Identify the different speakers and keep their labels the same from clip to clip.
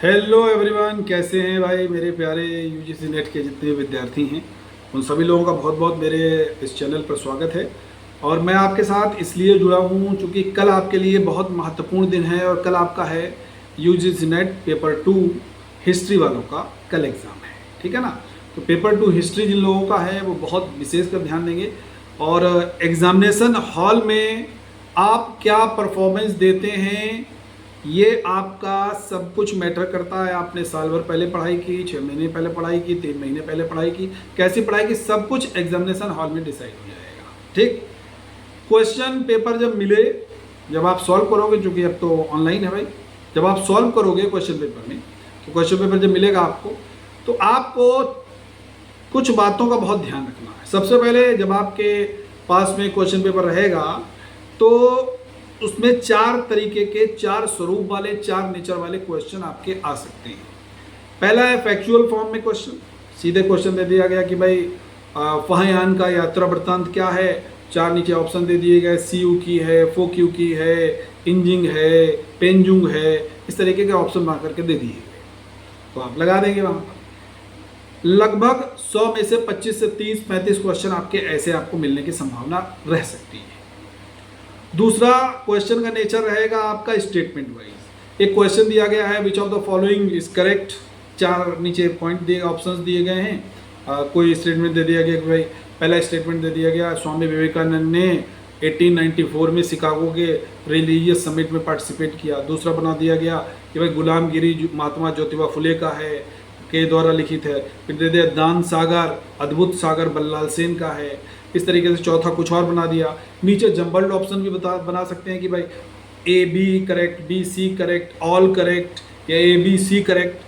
Speaker 1: Hello everyone, कैसे हैं भाई मेरे प्यारे यूजीसी नेट के जितने विद्यार्थी हैं उन सभी लोगों का बहुत बहुत मेरे इस चैनल पर स्वागत है। और मैं आपके साथ इसलिए जुड़ा हूँ क्योंकि कल आपके लिए बहुत महत्वपूर्ण दिन है और कल आपका है यूजीसी नेट पेपर 2 हिस्ट्री वालों का कल एग्ज़ाम है। ठीक है ना। तो पेपर 2 हिस्ट्री जिन लोगों का है वो बहुत विशेष कर ध्यान देंगे। और एग्ज़ामिनेशन हॉल में आप क्या परफॉर्मेंस देते हैं ये आपका सब कुछ मैटर करता है। आपने साल भर पहले पढ़ाई की, 6 महीने पहले पढ़ाई की, 3 महीने पहले पढ़ाई की, कैसी पढ़ाई की, सब कुछ एग्जामिनेशन हॉल में डिसाइड हो जाएगा। ठीक। क्वेश्चन पेपर जब मिले, जब आप सॉल्व करोगे, चूँकि अब तो ऑनलाइन है भाई, जब आप सॉल्व करोगे क्वेश्चन पेपर में, तो क्वेश्चन पेपर जब मिलेगा आपको, तो आपको कुछ बातों का बहुत ध्यान रखना है। सबसे पहले जब आपके पास में क्वेश्चन पेपर रहेगा तो उसमें 4 तरीके के, 4 स्वरूप वाले, 4 नेचर वाले क्वेश्चन आपके आ सकते हैं। पहला है फैक्चुअल फॉर्म में क्वेश्चन। सीधे क्वेश्चन दे दिया गया कि भाई फाहियान का यात्रा वृत्तांत क्या है, 4 नीचे ऑप्शन दे दिए गए, सीयू की है, फोक्यू की है, इंजिंग है, पेंजुंग है, इस तरीके के ऑप्शन बना करके दे दिए गए, तो आप लगा देंगे वहाँ पर। लगभग 100 में से 25 से 30-35 क्वेश्चन आपके ऐसे आपको मिलने की संभावना रह सकती है। दूसरा क्वेश्चन का नेचर रहेगा आपका स्टेटमेंट वाइज। एक क्वेश्चन दिया गया है, which of the following is correct, 4 नीचे पॉइंट दिए, ऑप्शंस दिए गए हैं। कोई स्टेटमेंट दे दिया गया कि भाई, पहला स्टेटमेंट दे दिया गया, स्वामी विवेकानंद ने 1894 में शिकागो के रिलीजियस समिट में पार्टिसिपेट किया। दूसरा बना दिया गया कि भाई गुलामगिरी महात्मा ज्योतिबा फुले का है, के द्वारा लिखित है। फिर दे दिया दान सागर, अद्भुत सागर बल्लाल सेन का है। इस तरीके से चौथा कुछ और बना दिया। नीचे जंबल्ड ऑप्शन भी बना सकते हैं कि भाई A B correct, B C correct, all correct, या ए बी सी करेक्ट,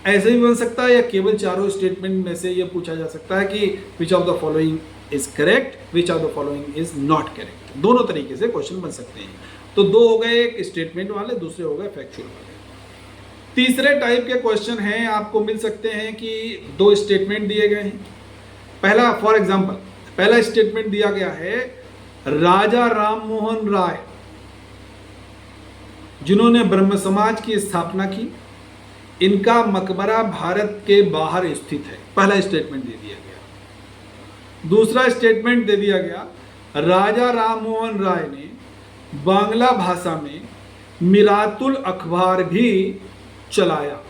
Speaker 1: ऐसे भी बन सकता है। या केवल चारों स्टेटमेंट में से ये पूछा जा सकता है कि which of the following is correct, which of the following is not correct. दोनों तरीके से क्वेश्चन बन सकते हैं। तो 2 हो गए, एक स्टेटमेंट वाले, दूसरे हो गए फैक्चुअल वाले। तीसरे टाइप के क्वेश्चन हैं, आपको मिल सकते हैं कि 2 स्टेटमेंट दिए गए हैं। पहला, फॉर एग्जाम्पल, पहला स्टेटमेंट दिया गया है, राजा राम मोहन राय जिन्होंने ब्रह्म समाज की स्थापना की, इनका मकबरा भारत के बाहर स्थित है। पहला स्टेटमेंट दे दिया गया। दूसरा स्टेटमेंट दे दिया गया, राजा राम मोहन राय ने बांग्ला भाषा में मिरातुल अखबार भी चलाया,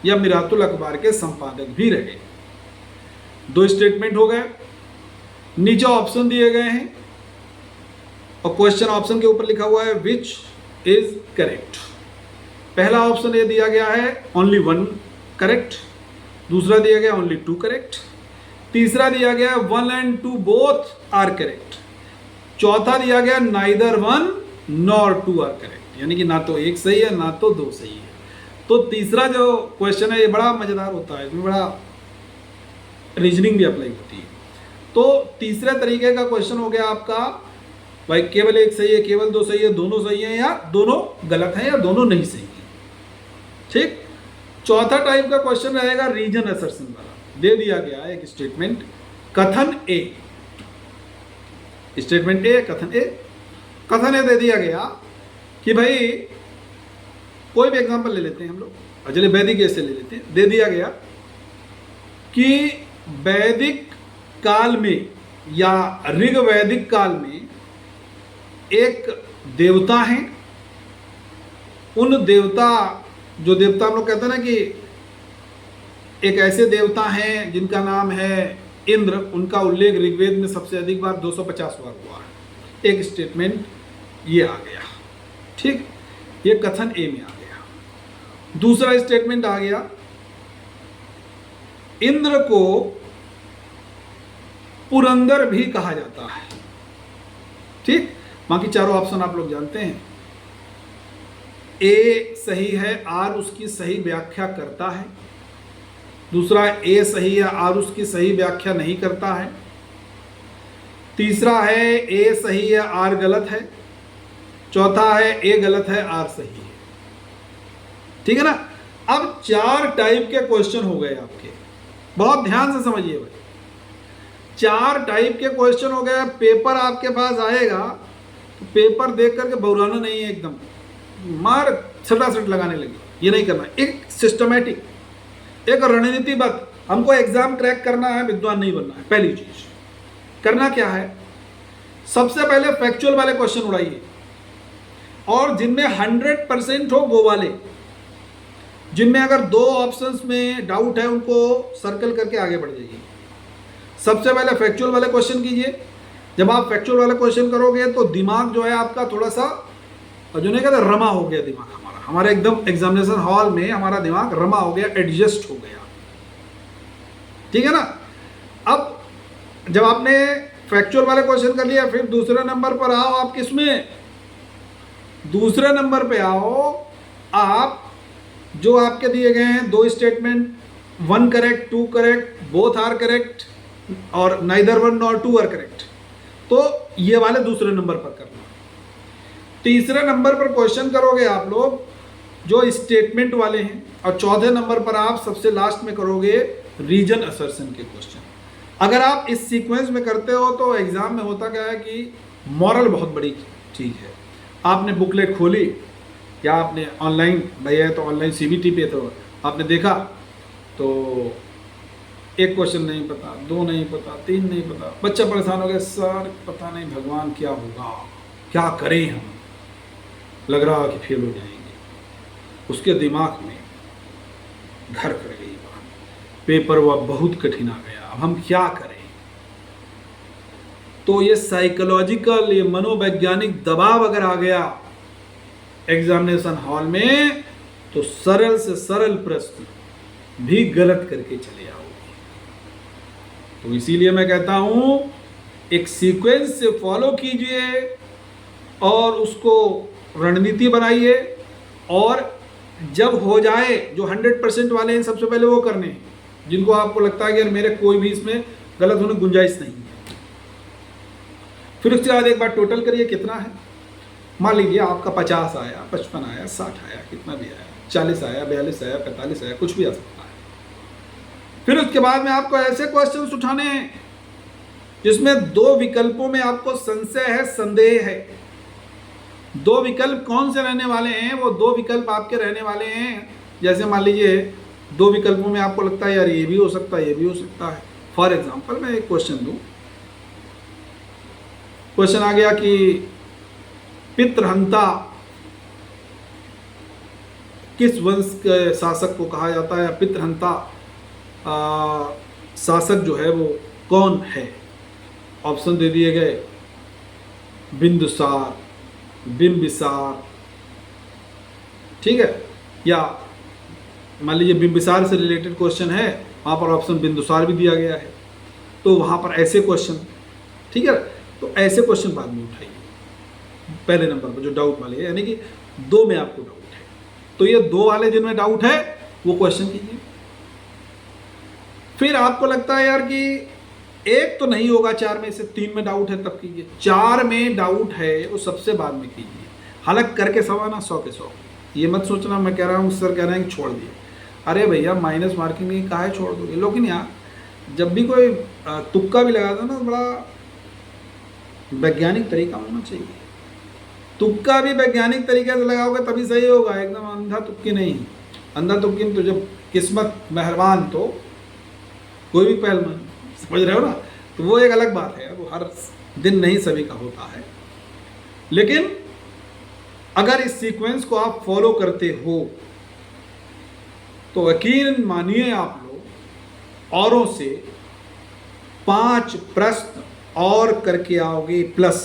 Speaker 1: या मिरातुल अखबार के संपादक भी रहे। 2 स्टेटमेंट हो गए। नीचे ऑप्शन दिए गए हैं और क्वेश्चन ऑप्शन के ऊपर लिखा हुआ है विच इज करेक्ट। पहला ऑप्शन ये दिया गया है ओनली 1 करेक्ट, दूसरा दिया गया ओनली 2 करेक्ट, तीसरा दिया गया 1 and 2 बोथ आर करेक्ट, चौथा दिया गया नाइदर 1 nor 2 आर करेक्ट, यानी कि ना तो 1 सही है ना तो 2 सही है। तो तीसरा जो क्वेश्चन है ये बड़ा मजेदार होता है, इसमें बड़ा रीजनिंग भी अप्लाई होती है। तो तीसरे तरीके का क्वेश्चन हो गया आपका, भाई केवल 1 सही है, केवल 2 सही है, दोनों सही है, या दोनों गलत है, या दोनों नहीं सही है। ठीक। चौथा टाइप का क्वेश्चन रहेगा रीजन असर्शन वाला। दे दिया गया एक स्टेटमेंट, कथन ए, स्टेटमेंट ए, कथन ए। कथन ए दे दिया गया कि भाई, कोई भी एग्जांपल ले लेते हैं हम लोग, चलिए वैदिक ऐसे ले लेते हैं। दे दिया गया कि वैदिक काल में या ऋग्वैदिक काल में एक देवता हैं। उन देवता, जो देवता हम लोग कहते हैं ना कि एक ऐसे देवता हैं जिनका नाम है इंद्र, उनका उल्लेख ऋग्वेद में सबसे अधिक बार 250 बार हुआ है। एक स्टेटमेंट ये आ गया। ठीक, ये कथन ए में आ गया। दूसरा स्टेटमेंट आ गया, इंद्र को पुरंदर भी कहा जाता है। ठीक। बाकी चारों ऑप्शन आप लोग जानते हैं। ए सही है, आर उसकी सही व्याख्या करता है। दूसरा, ए सही है, आर उसकी सही व्याख्या नहीं करता है। तीसरा है, ए सही है, आर गलत है। चौथा है, ए गलत है, आर सही है। ठीक है ना। अब 4 टाइप के क्वेश्चन हो गए आपके, बहुत ध्यान से समझिए भाई। 4 टाइप के क्वेश्चन हो गए। पेपर आपके पास आएगा तो पेपर देख करके बौराना नहीं है, एकदम मार सटासट लगाने लगे, ये नहीं करना। एक सिस्टमेटिक, एक रणनीतिबद्ध, हमको एग्जाम क्रैक करना है, विद्वान नहीं बनना है। पहली चीज करना क्या है, सबसे पहले फैक्चुअल वाले क्वेश्चन उड़ाइए, और जिनमें 100% हो वो वाले, जिनमें अगर 2 ऑप्शंस में डाउट है उनको सर्कल करके आगे बढ़ जाइए। सबसे पहले फैक्चुअल वाले क्वेश्चन कीजिए। जब आप फैक्चुअल वाला क्वेश्चन करोगे तो दिमाग जो है आपका थोड़ा सा, जो नहीं कहते, रमा हो गया दिमाग हमारा एकदम एग्जामिनेशन हॉल में हमारा दिमाग रमा हो गया, एडजस्ट हो गया, ठीक है ना। अब जब आपने फैक्चुअल वाले क्वेश्चन कर लिया, फिर दूसरे नंबर पर आओ आप, किसमें, दूसरे नंबर पे आओ आप, जो आपके दिए गए हैं 2 statement, 1 correct 2 correct, both are correct और नाइदर 1 नॉर 2 आर करेक्ट, तो ये वाले दूसरे नंबर पर करना। तीसरे नंबर पर क्वेश्चन करोगे आप लोग जो स्टेटमेंट वाले हैं, और चौथे नंबर पर आप सबसे लास्ट में करोगे रीजन असर्शन के क्वेश्चन। अगर आप इस सीक्वेंस में करते हो तो एग्जाम में होता क्या है कि मॉरल बहुत बड़ी चीज़ है। आपने बुकलेट खोली या आपने ऑनलाइन, भैया तो ऑनलाइन CBT पे, तो आपने देखा तो 1 क्वेश्चन नहीं पता, 2 नहीं पता, 3 नहीं पता, बच्चा परेशान हो गया, सर पता नहीं भगवान क्या होगा, क्या करें हम, लग रहा कि फेल हो जाएंगे। उसके दिमाग में घर कर गई बात, पेपर वह बहुत कठिन आ गया, अब हम क्या करें। तो ये साइकोलॉजिकल, ये मनोवैज्ञानिक दबाव अगर आ गया एग्जामिनेशन हॉल में, तो सरल से सरल प्रश्न भी गलत करके चले आओगे। तो इसीलिए मैं कहता हूं एक सीक्वेंस से फॉलो कीजिए और उसको रणनीति बनाइए, और जब हो जाए जो 100% वाले हैं सबसे पहले वो करने हैं, जिनको आपको लगता है कि यार मेरे कोई भी इसमें गलत होने की गुंजाइश नहीं है। फिर उसके बाद एक बार टोटल करिए कितना है। मान लीजिए आपका 50 आया, 55 आया, 60 आया, कितना भी आया, 40 आया, 42 आया, 45 आया, कुछ भी आ सकता है। फिर उसके बाद में आपको ऐसे क्वेश्चंस उठाने हैं जिसमें 2 विकल्पों में आपको संशय है, संदेह है। 2 विकल्प कौन से रहने वाले हैं, वो 2 विकल्प आपके रहने वाले हैं, जैसे मान लीजिए 2 विकल्पों में आपको लगता है यार ये भी हो सकता है, ये भी हो सकता है। फॉर एग्जाम्पल मैं एक क्वेश्चन दूं, क्वेश्चन आ गया कि पितृहंता किस वंश के शासक को कहा जाता है, पितृहंता शासक जो है वो कौन है। ऑप्शन दे दिए गए, बिंदुसार, बिंबिसार, ठीक है, या मान लीजिए बिंबिसार से रिलेटेड क्वेश्चन है, वहाँ पर ऑप्शन बिंदुसार भी दिया गया है, तो वहाँ पर ऐसे क्वेश्चन, ठीक है। तो ऐसे क्वेश्चन बाद में उठाइए पहले नंबर पर जो डाउट वाले हैं, यानी कि 2 में आपको डाउट है, तो ये 2 वाले जिनमें डाउट है वो क्वेश्चन कीजिए। फिर आपको लगता है यार कि 1 तो नहीं होगा, 4 में से 3 में डाउट है, तब कीजिए। 4 में डाउट है वो सबसे बाद में कीजिए। हालांकि करके सवाना 100 के 100, ये मत सोचना मैं कह रहा हूँ सर कह रहे हैं कि छोड़ दिए। अरे भैया माइनस मार्किंग में काहे छोड़ दोगे। लेकिन यार जब भी कोई तुक्का भी लगाता है ना, बड़ा वैज्ञानिक तरीका होना चाहिए। तुक्का भी वैज्ञानिक तरीके से लगाओगे तभी सही होगा, एकदम अंधा तुक्की नहीं। अंधा तुक्की तो जब किस्मत मेहरबान तो कोई भी पहलवान, समझ रहे हो ना, तो वो एक अलग बात है, वो हर दिन नहीं सभी का होता है। लेकिन अगर इस सीक्वेंस को आप फॉलो करते हो तो यकीन मानिए आप लोग औरों से 5 प्रश्न और करके आओगे प्लस,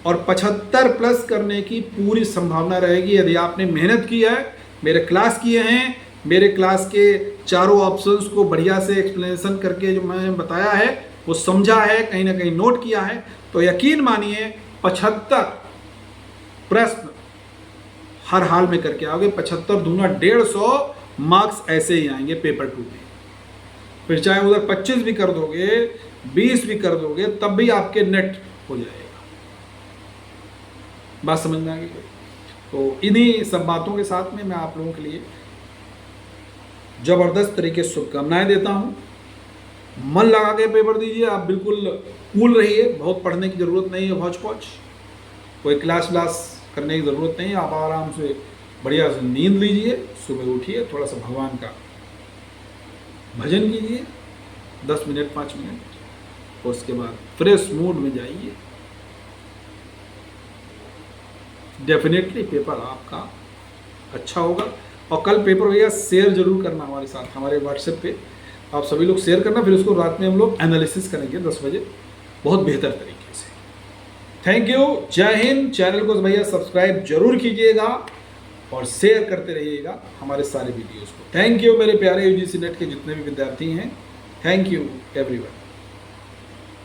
Speaker 1: और 75 प्लस करने की पूरी संभावना रहेगी यदि आपने मेहनत की है, मेरे क्लास किए हैं, मेरे क्लास के चारों ऑप्शंस को बढ़िया से एक्सप्लेनेशन करके जो मैंने बताया है वो समझा है, कहीं ना कहीं नोट किया है, तो यकीन मानिए 75 प्रश्न हर हाल में करके आओगे। 75 दूना 150 मार्क्स ऐसे ही आएंगे पेपर 2 में। फिर चाहे उधर 25 भी कर दोगे, 20 भी कर दोगे, तब भी आपके नेट हो जाएगा। बात समझ में आ गई। तो इन्हीं सब बातों के साथ में मैं आप लोगों के लिए जबरदस्त तरीके से शुभकामनाएं देता हूं। मन लगा के पेपर दीजिए, आप बिल्कुल कूल रहिए, बहुत पढ़ने की जरूरत नहीं है, हौच पौच। कोई क्लास व्लास करने की ज़रूरत नहीं है। आप आराम से बढ़िया से नींद लीजिए, सुबह उठिए, थोड़ा सा भगवान का भजन कीजिए 10 मिनट 5 मिनट, और उसके बाद फ्रेश मूड में जाइए। डेफिनेटली पेपर आपका अच्छा होगा। और कल पेपर भैया शेयर जरूर करना हमारे साथ, हमारे व्हाट्सएप पे आप सभी लोग शेयर करना, फिर उसको रात में हम लोग एनालिसिस करेंगे 10 बजे बहुत बेहतर तरीके से। थैंक यू, जय हिंद। चैनल को भैया सब्सक्राइब जरूर कीजिएगा और शेयर करते रहिएगा हमारे सारे वीडियोस को। थैंक यू मेरे प्यारे यूजीसी नेट के जितने भी विद्यार्थी हैं, थैंक यू एवरीवन।